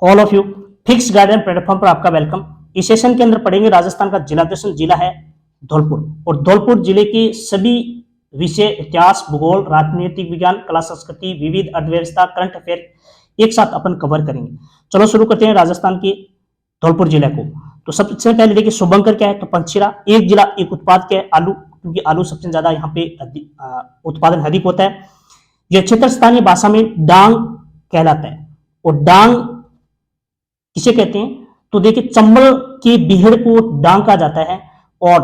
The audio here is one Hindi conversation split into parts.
All of you. Fix guidance platform पर आपका वेलकम। इस सेशन के अंदर पढ़ेंगे राजस्थान का जिला दर्शन। जिला है धौलपुर और धौलपुर जिले के सभी विषय इतिहास, भूगोल, राजनीतिक विज्ञान, कला, संस्कृति, विविध अर्थव्यवस्था, करंट अफेयर एक साथ अपन कवर करेंगे। चलो शुरू करते हैं राजस्थान के धौलपुर जिले को। तो सबसे पहले देखिए शुभंकर क्या है, तो पंचशीरा। एक जिला एक उत्पाद क्या है, आलू, क्योंकि आलू सबसे ज्यादा यहाँ पे उत्पादन अधिक होता है। यह क्षेत्र स्थानीय भाषा में डांग कहलाता है। और डांग किसे कहते हैं, तो देखिए चंबल के बिहड़ को डांग कहा जाता है। और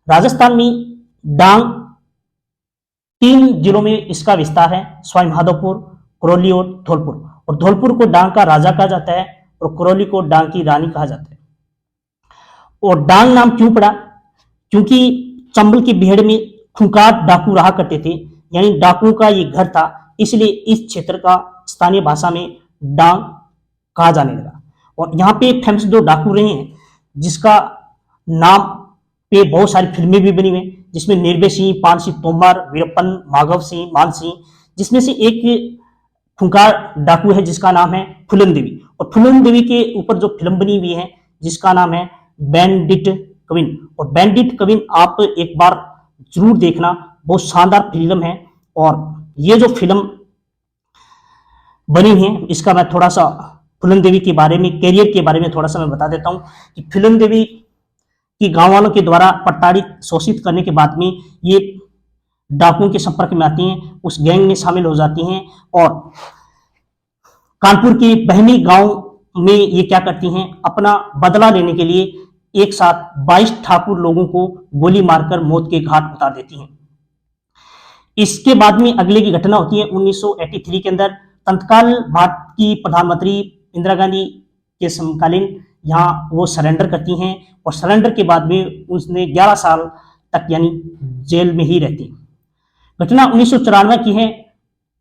राजस्थान में डांग 3 जिलों में इसका विस्तार है, सवाईमाधोपुर, करौली और धौलपुर। और धौलपुर को डांग का राजा कहा जाता है और करौली को डांग की रानी कहा जाता है। और डांग नाम क्यों पड़ा, क्योंकि चंबल की बिहड़ में खूंखार डाकू रहा करते थे, यानी डाकुओं का ये घर था, इसलिए इस क्षेत्र का स्थानीय भाषा में डांग कहा जाने लगा। और यहाँ पे फेमस जो डाकू रहे हैं, जिसका नाम पे बहुत सारी फिल्में भी बनी हुई हैं, जिसमें निर्भय सिंह, पान सिंह तोमर, वीरप्पन, माधव सिंह, मान सिंह, जिसमें से एक खूंखार डाकू है जिसका नाम है फूलन देवी। और फूलन देवी के ऊपर जो फिल्म बनी हुई है जिसका नाम है बैंडिट कविन। और बैंडिट कविन आप एक बार जरूर देखना, बहुत शानदार फिल्म है। और ये जो फिल्म बनी है इसका मैं थोड़ा सा फूलन देवी के बारे में, कैरियर के बारे में थोड़ा सा मैं बता देता हूं कि फूलन देवी की गांव वालों के द्वारा प्रताड़ित, शोषित करने के बाद में ये डाकुओं के संपर्क में आती हैं, उस गैंग में शामिल हो जाती हैं। और कानपुर के बहनी गांव में ये क्या करती हैं, अपना बदला लेने के लिए एक साथ 22 ठाकुर लोगों को गोली मारकर मौत के घाट उतार देती हैं। इसके बाद में अगले की घटना होती है 1983 के अंदर। तत्काल भारत की प्रधानमंत्री इंदिरा गांधी के समकालीन यहाँ वो सरेंडर करती हैं। और सरेंडर के बाद में उसने 11 साल तक यानी जेल में ही रहती। घटना 1994 की है।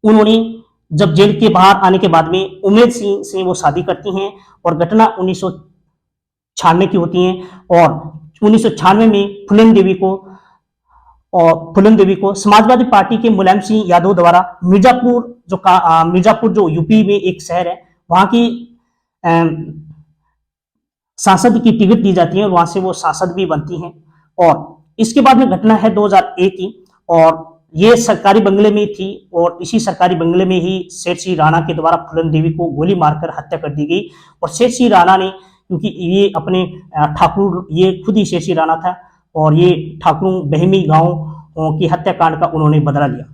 उन्होंने जब जेल के बाहर आने के बाद में उमेद सिंह से वो शादी करती हैं। और घटना 1996 की होती है। और 1996 में फूलन देवी को समाजवादी पार्टी के मुलायम सिंह यादव द्वारा मिर्जापुर जो यूपी में एक शहर है, वहां की सांसद की टिकट दी जाती है और वहां से वो सांसद भी बनती हैं। और इसके बाद में घटना है 2001 की। और ये सरकारी बंगले में थी और इसी सरकारी बंगले में ही शेर सिंह राणा के द्वारा फूलन देवी को गोली मारकर हत्या कर दी गई। और शेर सिंह राणा ने, क्योंकि ये अपने ठाकुर, ये खुद ही शेर सिंह राणा था और ये ठाकुरों बहमी गांव की हत्याकांड का उन्होंने बदला लिया।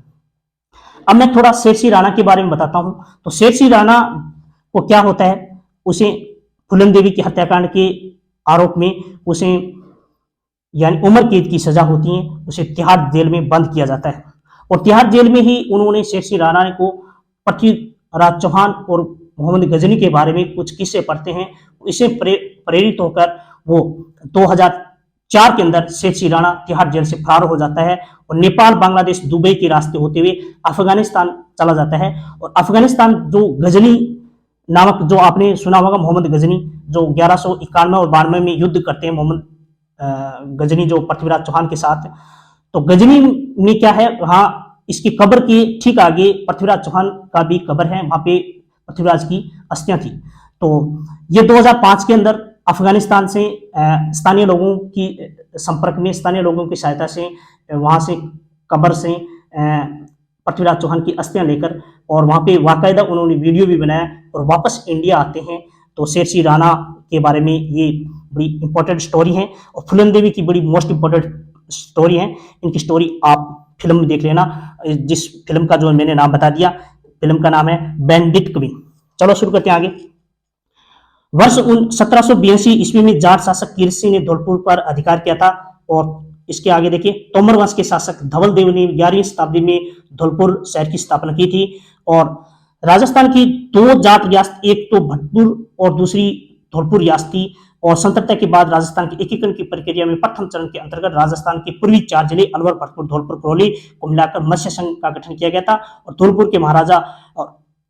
अब मैं थोड़ा शेर सिंह राणा के बारे में बताता हूं। तो शेर सिंह राणा को क्या होता है, उसे फूलन देवी के हत्याकांड के आरोप में उसे यानी उम्र कैद की सजा होती है, उसे तिहाड़ जेल में बंद किया जाता है। और तिहाड़ जेल में ही उन्होंने शेर सिंह राणा को पृथ्वीराज चौहान और मोहम्मद गजनी के बारे में कुछ किस्से पढ़ते हैं। इसे प्रेरित होकर वो 2004 के अंदर शेर सिंह राणा तिहाड़ जेल से फरार हो जाता है और नेपाल, बांग्लादेश, दुबई के रास्ते होते हुए अफगानिस्तान चला जाता है। और अफगानिस्तान जो गजनी नामक, जो आपने सुना होगा मोहम्मद गजनी, जो 1191 और 92 में युद्ध करते हैं मोहम्मद गजनी जो पृथ्वीराज चौहान के साथ। तो गजनी में क्या है, वहां इसकी कब्र के ठीक आगे पृथ्वीराज चौहान का भी कब्र है, वहां पे पृथ्वीराज की अस्थियां थी। तो ये 2005 के अंदर अफगानिस्तान से स्थानीय लोगों की संपर्क में, स्थानीय लोगों की सहायता से वहां से कब्र से पृथ्वीराज चौहान की अस्थियां लेकर, और वहां पे बाकायदा उन्होंने वीडियो भी बनाया और वापस इंडिया आते हैं। तो शेर सिंह राणा के बारे में ये बड़ी इंपॉर्टेंट स्टोरी है और फूलन देवी की बड़ी मोस्ट इंपॉर्टेंट स्टोरी है। इनकी स्टोरी आप फिल्म में देख लेना, जिस फिल्म का जो मैंने नाम बता दिया, फिल्म का नाम है बैंडिट कविन। चलो शुरू करते हैं आगे। वर्ष 1782 ईस्वी में जाट शासक कीर्ति सिंह ने धौलपुर पर अधिकार किया था। और इसके आगे देखिए तोमर वंश के शासक धवल देव ने 11वीं शताब्दी में धौलपुर शहर की स्थापना की थी। और राजस्थान की 2 जाट रियासत, एक तो भटपुर और दूसरी धौलपुर रियासत थी। और स्वतंत्रता के बाद राजस्थान के एकीकरण की प्रक्रिया में प्रथम चरण के अंतर्गत राजस्थान के पूर्वी 4 जिले अलवर, भरतपुर, धौलपुर, करौली को मिलाकर मत्स्य संघ का गठन किया गया था। और धौलपुर के महाराजा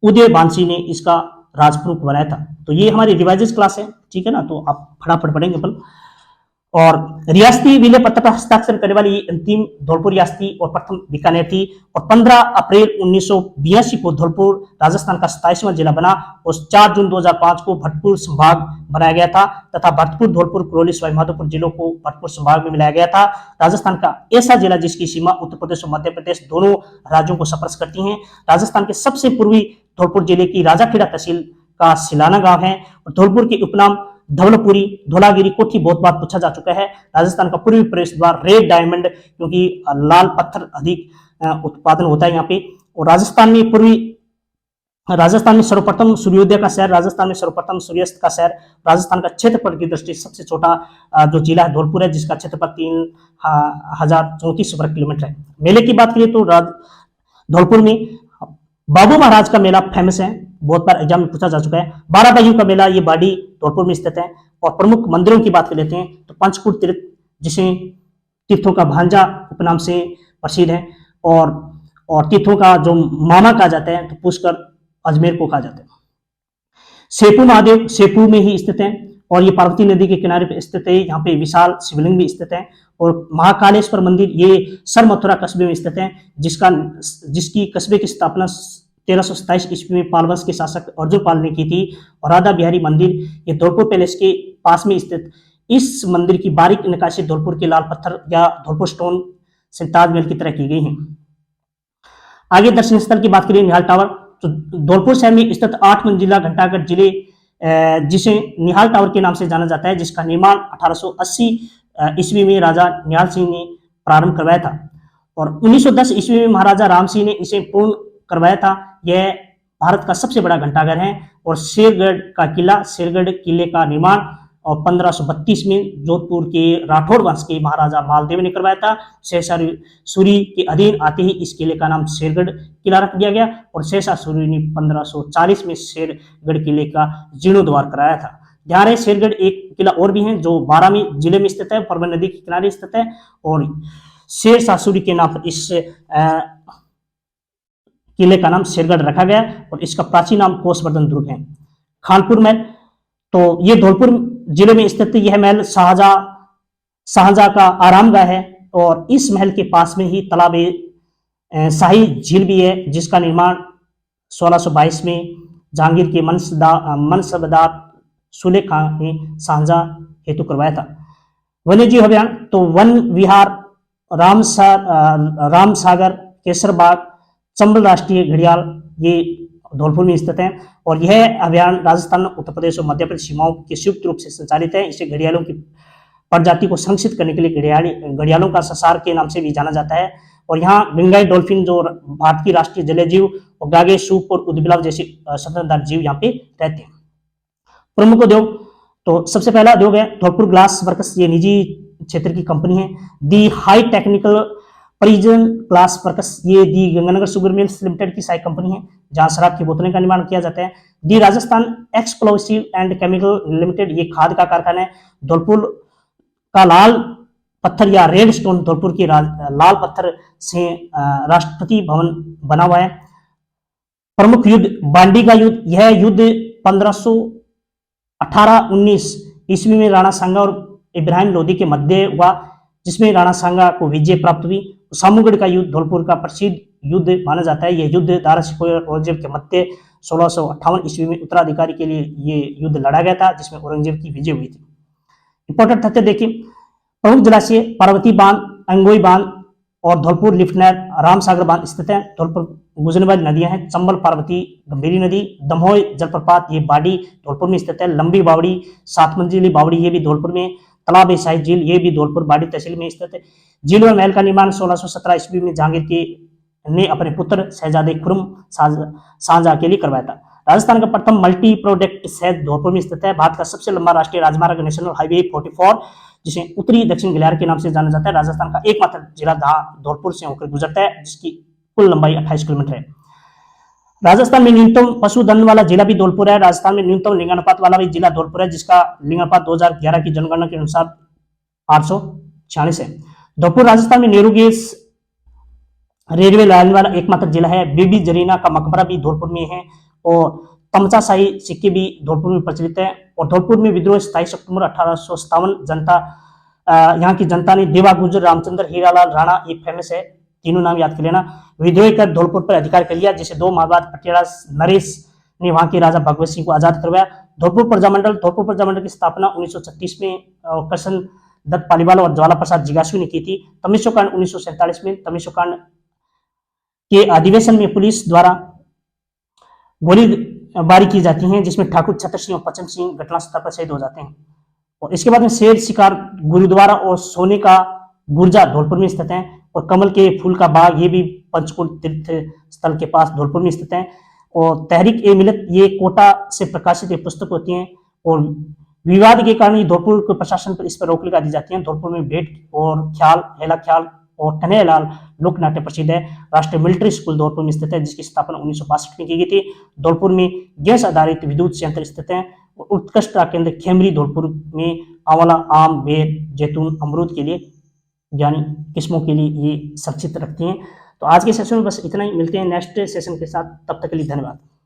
उदय बांसी ने इसका राजप्रमुख बनाया था। तो ये हमारी रिवाइजेस क्लास है, ठीक है ना, तो आप फटाफट पढ़ेंगे अपन। और रियासती विलय पत्र पर हस्ताक्षर करने वाली अंतिम धौलपुर रियासती और प्रथम बीकानेर थी। और 15 अप्रैल 1982 को धौलपुर राजस्थान का 27वां जिला बना और 4 जून 2005 को भरतपुर संभाग बनाया गया था तथा भरतपुर, धौलपुर, करौली, सवाईमाधोपुर जिलों को भरतपुर संभाग में मिलाया गया था। राजस्थान का ऐसा जिला जिसकी सीमा उत्तर प्रदेश और मध्य प्रदेश दोनों राज्यों को स्पर्श करती है। राजस्थान के सबसे पूर्वी धौलपुर जिले की राजाखेड़ा तहसील का सिलाना गांव है और धौलपुर के उपनाम धवलपुरी, धौलागिरी, कोठी बहुत बार पूछा जा चुका है। राजस्थान का पूर्वी प्रवेश द्वार रेड डायमंड, क्योंकि लाल पत्थर अधिक उत्पादन होता है यहाँ पे। और राजस्थान में सर्वप्रथम सूर्योदय का शहर, राजस्थान में सर्वप्रथम सूर्यास्त का शहर, राजस्थान का क्षेत्रफल की दृष्टि सबसे छोटा जो जिला है धौलपुर है, जिसका क्षेत्रफल 3034 वर्ग किलोमीटर है। मेले की बात करें तो धौलपुर में बाबू महाराज का मेला फेमस है, बहुत बार एग्जाम में पूछा जा चुका है। 12 भाइयों का मेला, ये बाड़ी धौलपुर में स्थित है। और प्रमुख मंदिरों की बात कर लेते हैं तो पंचकूट तीर्थ, जिसे तीर्थों का भांजा उपनाम से प्रसिद्ध है, और तीर्थों का जो मामा कहा जाता है तो पुष्कर अजमेर को कहा जाता है। सेपू महादेव सेपू में ही स्थित है और ये पार्वती नदी के किनारे पर स्थित है। यहाँ पे विशाल शिवलिंग भी स्थित है। और महाकालेश्वर मंदिर ये सर मथुरा कस्बे में स्थित है, जिसकी कस्बे की स्थापना 1327 ईस्वी में पाल वंश के शासक अर्जुन पाल ने की थी। और राधा बिहारी मंदिर ये धौलपुर पैलेस के पास में स्थित इस मंदिर की बारीक नक्काशी धौलपुर के लाल पत्थर या धौलपुर स्टोन से ताजमहल की तरह की गई है। आगे दर्शनीय स्थल की बात करें, निहाल टावर, तो धौलपुर शहर में स्थित 8 मंजिला घंटाघर जिले जिसे निहाल टावर के नाम से जाना जाता है, जिसका निर्माण 1880 ईस्वी में राजा निहाल सिंह ने प्रारंभ करवाया था और 1910 ईस्वी में महाराजा राम सिंह ने इसे पूर्ण करवाया था। यह भारत का सबसे बड़ा घंटाघर है। और शेरगढ़ का किला, शेरगढ़ किले का निर्माण और 1532 में जोधपुर के राठौड़ वंश के महाराजा मालदेव ने करवाया था। शेरशाह सूरी के अधीन आते ही इस किले का नाम शेरगढ़ किला रख दिया गया और शेरशाह सूरी ने 1540 में शेरगढ़ किले का जीर्णोद्धार कराया था। ध्यान रहे, शेरगढ़ एक किला और भी है जो 12वीं जिले में स्थित है, परवन नदी के किनारे स्थित है और शेरशाह सूरी के नाम पर इस किले का नाम शेरगढ़ रखा गया और इसका प्राचीन नाम कोसवर्धन दुर्ग है। खानपुर महल, तो ये धौलपुर जिले में स्थित यह महल शाहजहां का आरामगाह है और इस महल के पास में ही तालाब शाही झील भी है, जिसका निर्माण 1622 में जहांगीर के मनसबदार सुले खां ने शाहजहां हेतु करवाया था। वन्यजीव अभ्यारण, तो वन विहार रामसागर, केसरबाग, चंबल राष्ट्रीय घड़ियाल ये धौलपुर में स्थित है और यह अभ्यारण्य राजस्थान, उत्तर प्रदेश और मध्य प्रदेश सीमाओं के संयुक्त रूप से संचालित है। इसे घड़ियालों की प्रजाति को संरक्षित करने के लिए घड़ियालों का संसार के नाम से भी जाना जाता है। और यहाँ गंगाई डॉल्फिन जो भारत की राष्ट्रीय जलीय जीव और गागे, सूप और उदबिलाव जैसे स्तनधारी जीव यहाँ पे रहते हैं। प्रमुख उद्योग, तो सबसे पहला उद्योग है धौलपुर ग्लास वर्क्स, ये निजी क्षेत्र की कंपनी है। दी हाई टेक्निकल परिजन ग्लास वर्क्स, ये दी गंगानगर शुगर मिल्स लिमिटेड की सहायक कंपनी है जहां शराब की बोतलें का निर्माण किया जाता है। The Rajasthan explosive and chemical limited, ये खाद का कारखाना है। धौलपुर का लाल पत्थर या रेड स्टोन धौलपुर के लाल पत्थर से राष्ट्रपति भवन बना हुआ है। प्रमुख युद्ध बांडी का युद्ध, यह युद्ध 1518-19 ईस्वी में राणा सांगा और इब्राहिम लोधी के मध्य हुआ, जिसमें राणा सांगा को विजय प्राप्त हुई। सामूगढ़ का युद्ध धौलपुर का प्रसिद्ध युद्ध माना जाता है। यह युद्ध दारा शिकोह और औरंगजेब के मध्य 1658 ईस्वी में उत्तराधिकारी के लिए ये युद्ध लड़ा गया था, जिसमें औरंगजेब की विजय हुई थी। इंपॉर्टेंट तथ्य देखिए, प्रमुख जलाशय पार्वती बांध, अंगोई बांध और धौलपुर लिफ्ट नहर, रामसागर बांध स्थित है। धौलपुर गुजरने वाली नदियां हैं चंबल, पार्वती, गंभीरी नदी, दमोह जलप्रपात, ये बाड़ी धौलपुर में स्थित है। लंबी बावड़ी, 7 मंजिली बावड़ी, ये भी धौलपुर में। तालाब शाही झील, ये भी धौलपुर बाड़ी तहसील में स्थित है। झील और महल का निर्माण 1617 ईस्वी में जहांगीर ने अपने पुत्र शहजादे खुर्रम शाहजहां के लिए करवाया था। राजस्थान का प्रथम मल्टी प्रोडक्ट शहर धौलपुर में स्थित है। भारत का सबसे लंबा राष्ट्रीय राजमार्ग नेशनल हाईवे 44, जिसे उत्तरी दक्षिण गलियार के नाम से जाना जाता है, राजस्थान का एकमात्र जिला धौलपुर से होकर गुजरता है, जिसकी कुल लंबाई 28 किलोमीटर है। राजस्थान में न्यूनतम पशुधन वाला जिला भी धौलपुर है। राजस्थान में न्यूनतम लिंगानुपात वाला भी जिला धौलपुर है, जिसका लिंगानुपात 2011 की जनगणना के अनुसार 846 है। धौलपुर राजस्थान में नेहरू गैस रेलवे लाइन वाला एकमात्र जिला है। बीबी जरीना का मकबरा भी धौलपुर में है और तमचाशाही सिक्के भी धौलपुर में प्रचलित है। और धौलपुर में विद्रोह 27 अक्टूबर 1857 जनता यहाँ की जनता ने देवा गुजर, रामचंद्र, हीरालाल राणा, ये फेमस है, तीनों नाम याद कर लेना, विद्रोह कर धौलपुर पर अधिकार कर लिया, जिसे 2 माह बाद पटियाला नरेश ने वहां के राजा भगवत सिंह को आजाद करवाया। धौलपुर प्रजामंडल की स्थापना 1936 में कृष्ण दत्त पालीवाल और ज्वाला प्रसाद जिज्ञासु ने की थी। तमिश्रकांड 1947 में, तमिश्रकांड के अधिवेशन में पुलिस द्वारा गोलीबारी की जाती है, जिसमें ठाकुर छतर सिंह और पचम सिंह घटनास्थल पर शहीद हो जाते हैं। और इसके बाद में शेर शिकार गुरुद्वारा और सोने का गुर्जा धौलपुर में स्थित है, और कमल के फूल का बाग, ये भी पंचकुल तीर्थ स्थल के पास धौलपुर में स्थित है। और तहरीक ए मिलत, ये कोटा से प्रकाशित ये पुस्तक होती हैं, और विवाद के कारण धौलपुर के प्रशासन पर इस पर रोक लगा दी जाती है। धौलपुर में भेंट और ख्याल, हेला ख्याल और कन्हैयालाल लोक नाट्य प्रसिद्ध है। राष्ट्रीय मिलिट्री स्कूल धौलपुर में स्थित है, जिसकी स्थापना 1962 में की गई थी। धौलपुर में गैस आधारित विद्युत संयंत्र स्थित है। और उत्कृष्ट केंद्र खेमरी धौलपुर में आंवला, आम, बेर, जैतून, अमरूद के लिए यानी किस्मों के लिए ये संक्षिप्त रखती हैं। तो आज के सेशन में बस इतना ही, मिलते हैं नेक्स्ट सेशन के साथ, तब तक के लिए धन्यवाद।